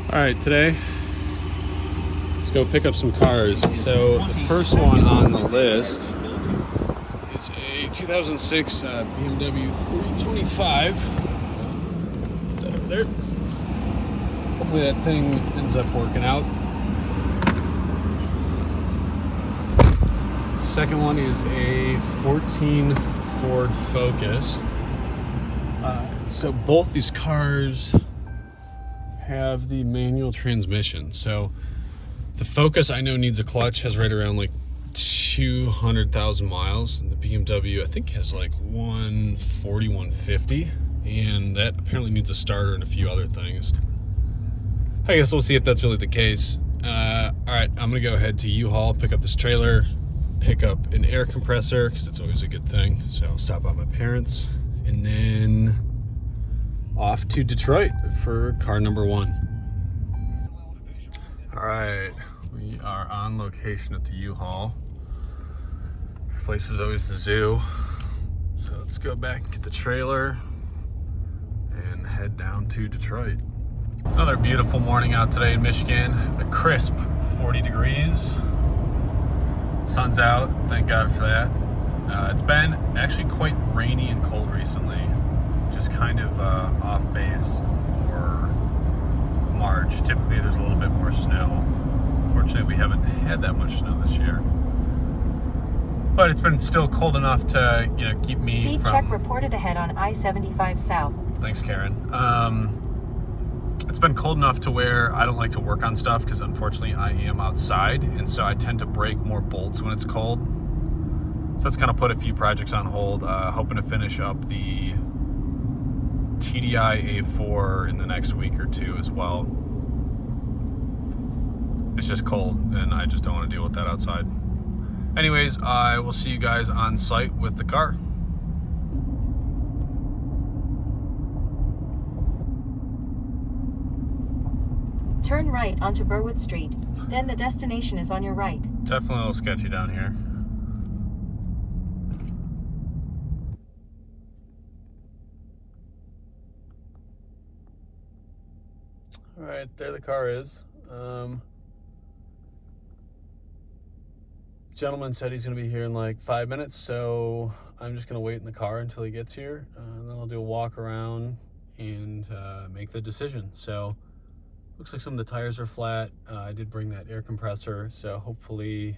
All right, today, let's go pick up some cars. So the first one on the list is a 2006 BMW 325. Put that over there. Hopefully that thing ends up working out. Second one is a 14 Ford Focus. So both these cars have the manual transmission. So the Focus I know needs a clutch, has right around like 200,000 miles, and the BMW I think has like 140, 150, and that apparently needs a starter and a few other things. I guess we'll see if that's really the case. All right, I'm gonna go ahead to U-Haul, pick up this trailer, pick up an air compressor because it's always a good thing. So I'll stop by my parents and then off to Detroit for car number one. All right, we are on location at the U-Haul. This place is always the zoo. So let's go back and get the trailer and head down to Detroit. It's another beautiful morning out today in Michigan. A crisp 40 degrees. Sun's out, thank God for that. It's been actually quite rainy and cold recently, which is kind of off base for March. Typically there's a little bit more snow. Fortunately, we haven't had that much snow this year. But it's been still cold enough to, keep me Speed check reported ahead on I-75 South. Thanks, Karen. It's been cold enough to where I don't like to work on stuff because unfortunately I am outside, and so I tend to break more bolts when it's cold. So that's kind of put a few projects on hold, hoping to finish up the TDI A4 in the next week or two as well. It's just cold and I just don't want to deal with that outside. Anyways, I will see you guys on site with the car. Turn right onto Burwood Street. Then the destination is on your right. Definitely a little sketchy down here. All right, there the car is. Gentleman said he's going to be here in like 5 minutes, so I'm just going to wait in the car until he gets here, and then I'll do a walk around and make the decision. So looks like some of the tires are flat. I did bring that air compressor, so hopefully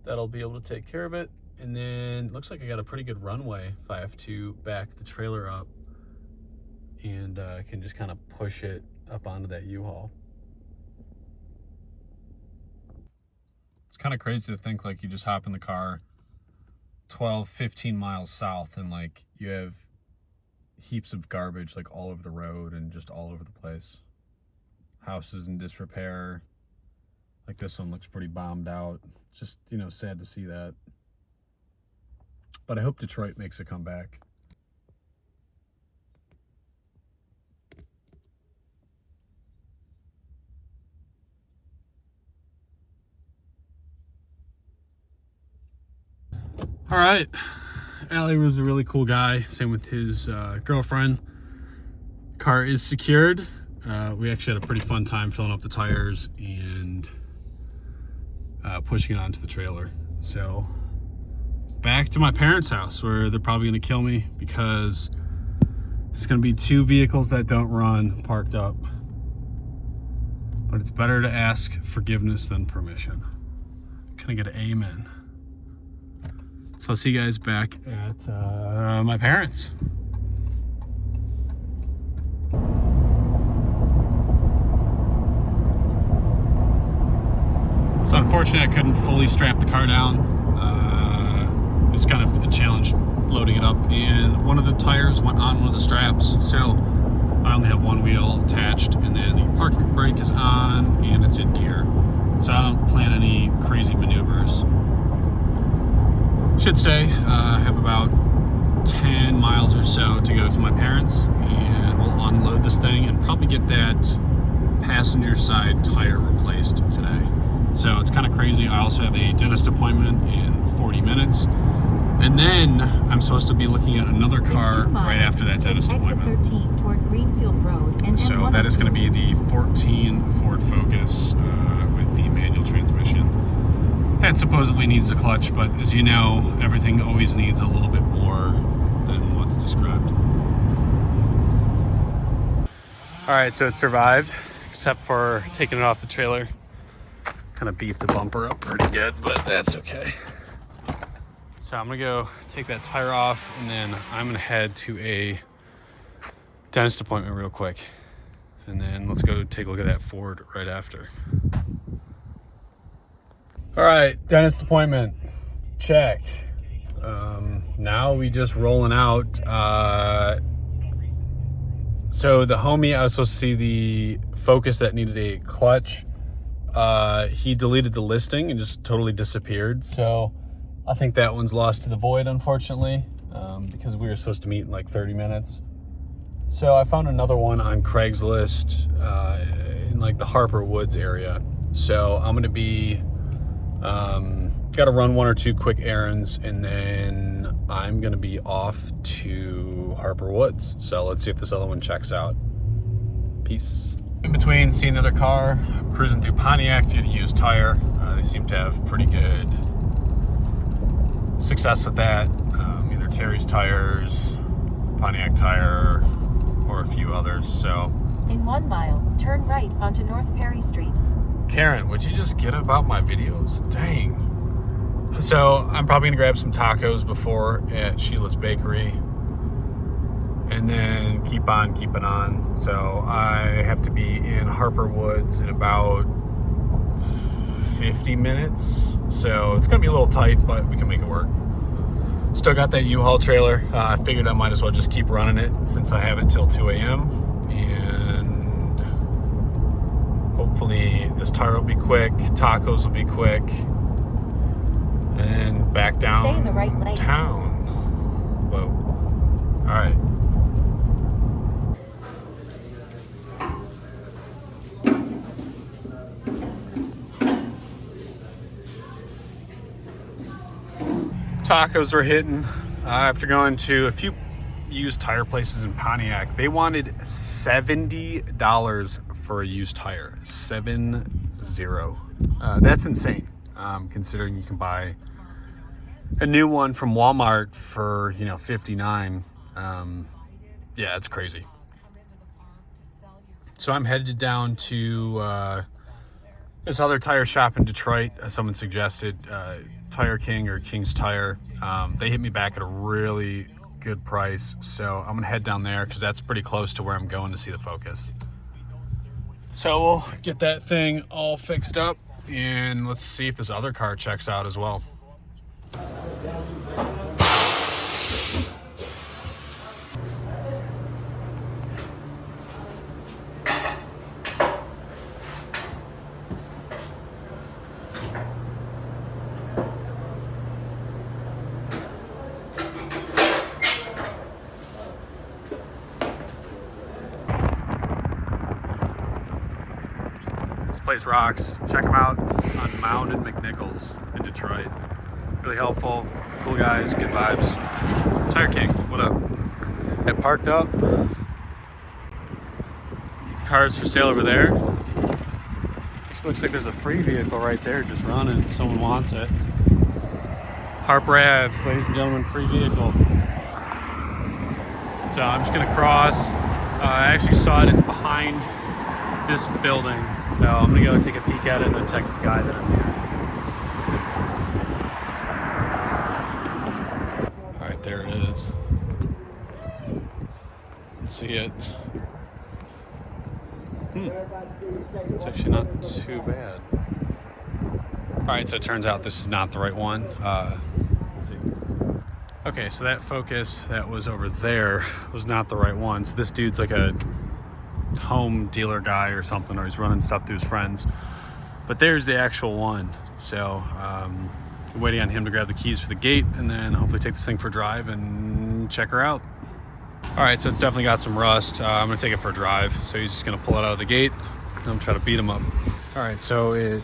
that'll be able to take care of it. And then looks like I got a pretty good runway if I have to back the trailer up and I can just kind of push it up onto that U-Haul. It's kind of crazy to think like you just hop in the car 12, 15 miles south and like you have heaps of garbage like all over the road and just all over the place. Houses in disrepair. Like this one looks pretty bombed out. It's just, sad to see that. But I hope Detroit makes a comeback. All right, Allie was a really cool guy. Same with his girlfriend. Car is secured. We actually had a pretty fun time filling up the tires and pushing it onto the trailer. So back to my parents' house where they're probably gonna kill me because it's gonna be two vehicles that don't run parked up. But it's better to ask forgiveness than permission. Can I get an amen? So I'll see you guys back at my parents'. So unfortunately I couldn't fully strap the car down. It was kind of a challenge loading it up, and one of the tires went on one of the straps. So I only have one wheel attached, and then the parking brake is on and it's in gear. So I don't plan any crazy maneuvers. Should stay. I have about 10 miles or so to go to my parents, and we'll unload this thing and probably get that passenger side tire replaced today. So it's kind of crazy. I also have a dentist appointment in 40 minutes. And then I'm supposed to be looking at another car In 2 miles, right after that take dentist exit appointment. 13 toward Greenfield Road and So that is going to be the 14 Ford Focus with the manual transmission. That supposedly needs a clutch, but as you know, everything always needs a little bit more than what's described. All right, so it survived, except for taking it off the trailer. Kind of beefed the bumper up pretty good, but that's okay. So I'm gonna go take that tire off, and then I'm gonna head to a dentist appointment real quick. And then let's go take a look at that Ford right after. All right, dentist appointment, check. Now we just rolling out. So the homie, I was supposed to see the Focus that needed a clutch. He deleted the listing and just totally disappeared. So I think that one's lost to the void, unfortunately, because we were supposed to meet in like 30 minutes. So I found another one on Craigslist in like the Harper Woods area. So I'm gonna be, got to run 1 or 2 quick errands, and then I'm gonna be off to Harper Woods. So let's see if this other one checks out. Peace. In between seeing the other car, I'm cruising through Pontiac to get a used tire. They seem to have pretty good success with that. Either Terry's Tires, Pontiac Tire, or a few others. So In 1 mile, turn right onto North Perry Street. Karen, would you just get about my videos? Dang. So I'm probably gonna grab some tacos before at Sheila's Bakery, and then keep on keeping on. So I have to be in Harper Woods in about 50 minutes. So it's gonna be a little tight, but we can make it work. Still got that U-Haul trailer. I figured I might as well just keep running it since I have it till 2 a.m. And hopefully this tire will be quick, tacos will be quick, and back down Stay in the right lane. town. Whoa. All right. Tacos were hitting after going to a few used tire places in Pontiac. They wanted $70 for a used tire. 70. That's insane, considering you can buy a new one from Walmart for, you know, $59. Yeah, it's crazy. So I'm headed down to this other tire shop in Detroit. Someone suggested Tire King or King's Tire. They hit me back at a really good price, so I'm gonna head down there because that's pretty close to where I'm going to see the Focus. So we'll get that thing all fixed up, and let's see if this other car checks out as well. This place rocks. Check them out on Mound and McNichols in Detroit. Really helpful, cool guys, good vibes. Tire King, what up? It parked up. Cars for sale over there. This looks like there's a free vehicle right there just running if someone wants it. Harper Ave, ladies and gentlemen, free vehicle. So I'm just gonna cross. I actually saw it, it's behind this building. So I'm gonna go take a peek at it and then text the guy that I'm here. All right, there it is. Let's see it. It's actually not too bad. All right, so it turns out this is not the right one. Let's see. Okay, so that Focus that was over there was not the right one. So this dude's like a home dealer guy or something, or he's running stuff through his friends. But there's the actual one. So I'm waiting on him to grab the keys for the gate and then hopefully take this thing for a drive and check her out. All right, so it's definitely got some rust. I'm gonna take it for a drive. So he's just gonna pull it out of the gate and I'm gonna try to beat him up. All right, so it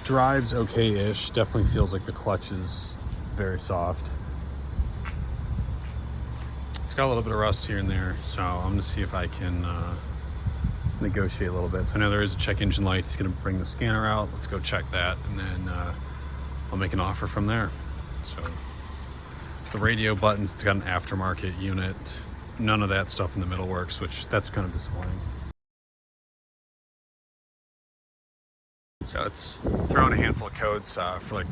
drives okay-ish. Definitely feels like the clutch is very soft. It's got a little bit of rust here and there, so I'm gonna see if I can negotiate a little bit. So I know there is a check engine light. He's gonna bring the scanner out. Let's go check that, and then I'll make an offer from there. So the radio buttons, it's got an aftermarket unit. None of that stuff in the middle works, which that's kind of disappointing. So it's throwing a handful of codes for like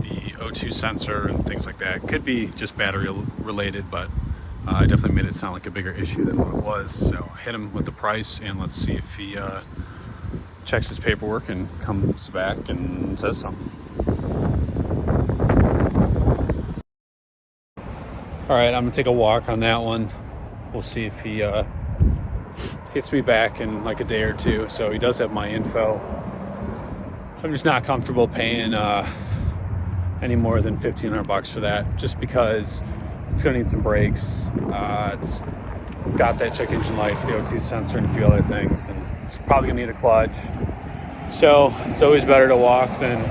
the O2 sensor and things like that. Could be just battery related, but I definitely made it sound like a bigger issue than what it was. So hit him with the price, and let's see if he checks his paperwork and comes back and says something. All right, I'm gonna take a walk on that one. We'll see if he hits me back in like a day or two. So he does have my info. I'm just not comfortable paying any more than $1,500 for that, just because it's gonna need some brakes. It's got that check engine light for the O2 sensor and a few other things, and it's probably gonna need a clutch. So it's always better to walk than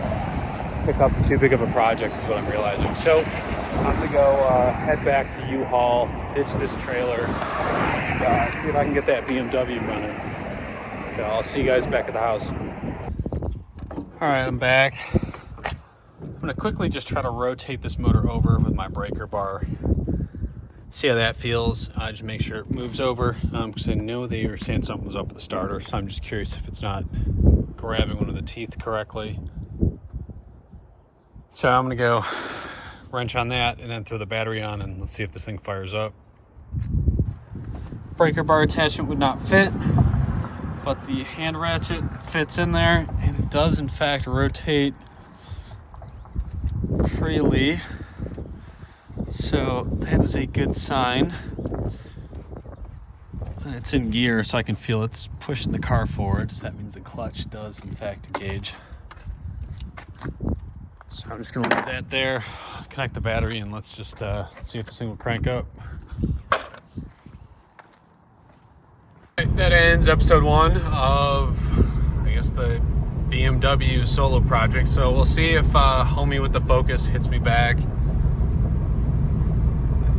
pick up too big of a project, is what I'm realizing. So I'm gonna go head back to U-Haul, ditch this trailer, and see if I can get that BMW running. So I'll see you guys back at the house. All right, I'm back. I'm gonna quickly just try to rotate this motor over with my breaker bar. See how that feels. Just make sure it moves over, because I know they were saying something was up with the starter, so I'm just curious if it's not grabbing one of the teeth correctly. So I'm gonna go wrench on that and then throw the battery on, and let's see if this thing fires up. Breaker bar attachment would not fit, but the hand ratchet fits in there, and it does in fact rotate freely. So that is a good sign. And it's in gear, so I can feel it's pushing the car forward. So that means the clutch does in fact engage. So I'm just gonna leave that there, connect the battery, and let's just see if this thing will crank up. That ends episode 1 of, I guess, the BMW solo project. So we'll see if homie with the Focus hits me back.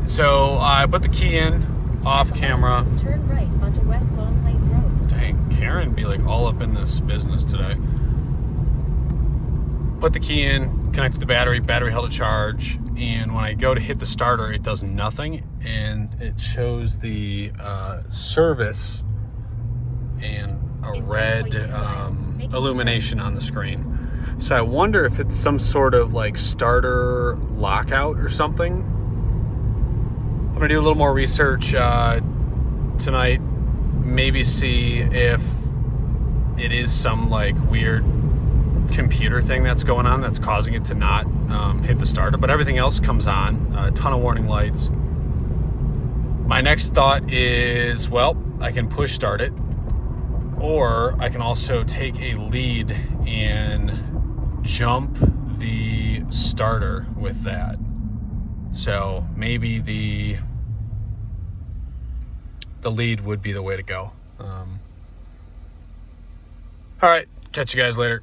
So I put the key in off camera. Turn right onto West Long Lake Road. Dang, Karen be like all up in this business today. Put the key in, connected the battery held a charge, and when I go to hit the starter, it does nothing, and it shows the service and a red illumination on the screen. So I wonder if it's some sort of like starter lockout or something. I'm gonna do a little more research tonight, maybe see if it is some like weird computer thing that's going on that's causing it to not hit the starter, but everything else comes on, a ton of warning lights. My next thought is, well, I can push start it, or I can also take a lead and jump the starter with that. So maybe the lead would be the way to go. All right, catch you guys later.